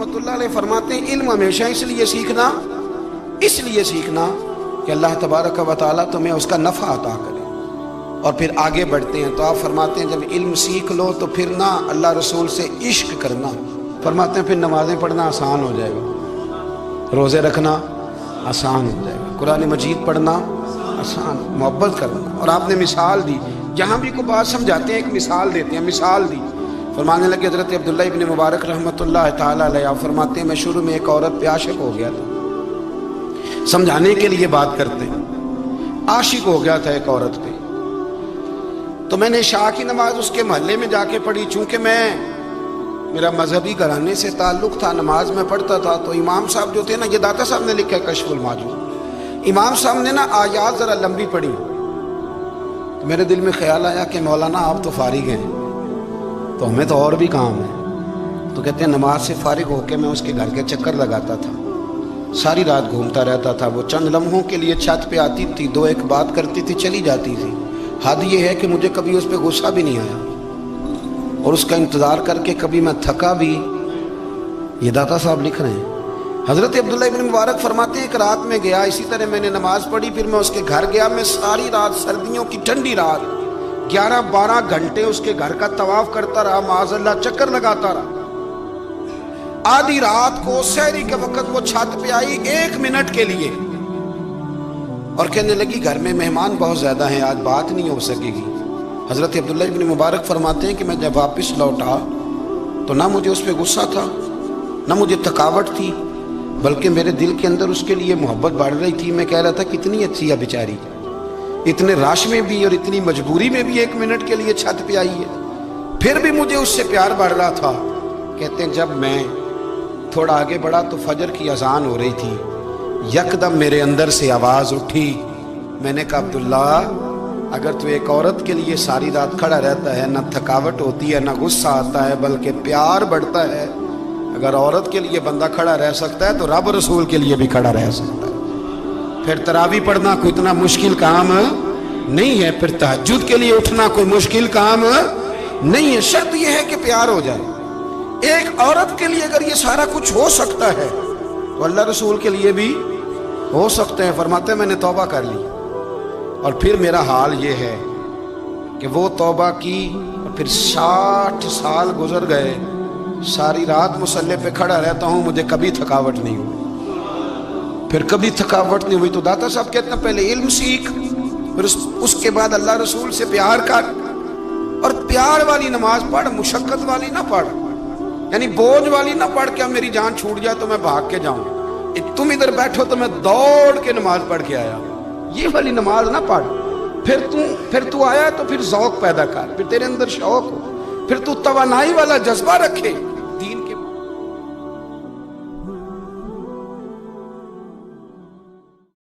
रहमतुल्लाह अलैह फरमाते हैं इल्म हमेशा इसलिए सीखना कि अल्लाह तबारक व तआला तुम्हें उसका नफ़ा अता करे। और फिर आगे बढ़ते हैं तो आप फरमाते हैं जब इल्म सीख लो तो फिर ना अल्लाह रसूल से इश्क करना, फरमाते हैं फिर नमाज़ें पढ़ना आसान हो जाएगा, रोज़े रखना आसान हो जाएगा, कुरान मजीद पढ़ना आसान, मोहब्बत करना। और आपने मिसाल दी, जहाँ भी कोई बात समझाते हैं एक मिसाल देते हैं, मिसाल दी। फरमाने लगे हज़रत अब्दुल्लाह इब्न मुबारक रहमतुल्लाह ताला अलैह, आप फरमाते हैं मैं शुरू में एक औरत पे आशिक हो गया था, समझाने के लिए बात करते हैं, आशिक हो गया था एक औरत पे, तो मैंने शाह की नमाज उसके मोहल्ले में जाके पढ़ी। चूँकि मेरा मजहबी घराने से ताल्लुक़ था, नमाज में पढ़ता था, तो इमाम साहब जो थे ना, ये दाता साहब ने लिखा है कश्फुल माजून, इमाम साहब ने ना आयात ज़रा लंबी पढ़ी, तो मेरे दिल में ख्याल आया कि मौलाना आप तो फारिग हैं, तो हमें तो और भी काम है। तो कहते हैं नमाज से फारिग होकर मैं उसके घर के चक्कर लगाता था, सारी रात घूमता रहता था। वो चंद लम्हों के लिए छत पे आती थी, दो एक बात करती थी, चली जाती थी। हद ये है कि मुझे कभी उस पर गुस्सा भी नहीं आया, और उसका इंतज़ार करके कभी मैं थका भी। ये दाता साहब लिख रहे हैं। हज़रत अब्दुल्लाह इब्न मुबारक फरमाते हैं एक रात में गया, इसी तरह मैंने नमाज पढ़ी, फिर मैं उसके घर गया। मैं सारी रात, सर्दियों की ठंडी रात, 11-12 घंटे उसके घर का तवाफ करता रहा, माज़अल्लाह चक्कर लगाता रहा। आधी रात को सहरी के वक्त वो छत पे आई 1 मिनट के लिए, और कहने लगी घर में मेहमान बहुत ज़्यादा हैं, आज बात नहीं हो सकेगी। हज़रत अब्दुल्लाह इब्न मुबारक फरमाते हैं कि मैं जब वापस लौटा तो ना मुझे उस पर गुस्सा था, ना मुझे थकावट थी, बल्कि मेरे दिल के अंदर उसके लिए मोहब्बत बढ़ रही थी। मैं कह रहा था कितनी अच्छी है बेचारी, इतने राश में भी और इतनी मजबूरी में भी 1 मिनट के लिए छत पे आई है, फिर भी मुझे उससे प्यार बढ़ रहा था। कहते हैं जब मैं थोड़ा आगे बढ़ा तो फजर की अजान हो रही थी, यकदम मेरे अंदर से आवाज़ उठी। मैंने कहा अब्दुल्ला, अगर तू एक औरत के लिए सारी रात खड़ा रहता है, ना थकावट होती है, ना गुस्सा आता है, बल्कि प्यार बढ़ता है, अगर औरत के लिए बंदा खड़ा रह सकता है तो रब रसूल के लिए भी खड़ा रह सकता है। फिर तरावी पढ़ना कोई इतना मुश्किल काम नहीं है, फिर तहज्जुद के लिए उठना कोई मुश्किल काम नहीं है, शर्त यह है कि प्यार हो जाए। एक औरत के लिए अगर ये सारा कुछ हो सकता है तो अल्लाह रसूल के लिए भी हो सकते हैं। फरमाते मैंने तौबा कर ली, और फिर मेरा हाल ये है कि वो तौबा की, और फिर 60 साल गुजर गए, सारी रात मुसल्ले पे खड़ा रहता हूँ, मुझे कभी थकावट नहीं हुई, फिर कभी थकावट नहीं हुई। तो दाता साहब कहते हैं पहले इल्म सीख, फिर उसके बाद अल्लाह रसूल से प्यार कर, और प्यार वाली नमाज पढ़, मुशक्कत वाली ना पढ़, यानी बोझ वाली ना पढ़ के अब मेरी जान छूट जाए तो मैं भाग के जाऊं, तुम इधर बैठो तो मैं दौड़ के नमाज पढ़ के आया, ये वाली नमाज ना पढ़। फिर तू आया तो फिर ज़ौक़ पैदा कर, फिर तेरे अंदर शौक हो, फिर तू तवानाई वाला जज्बा रखे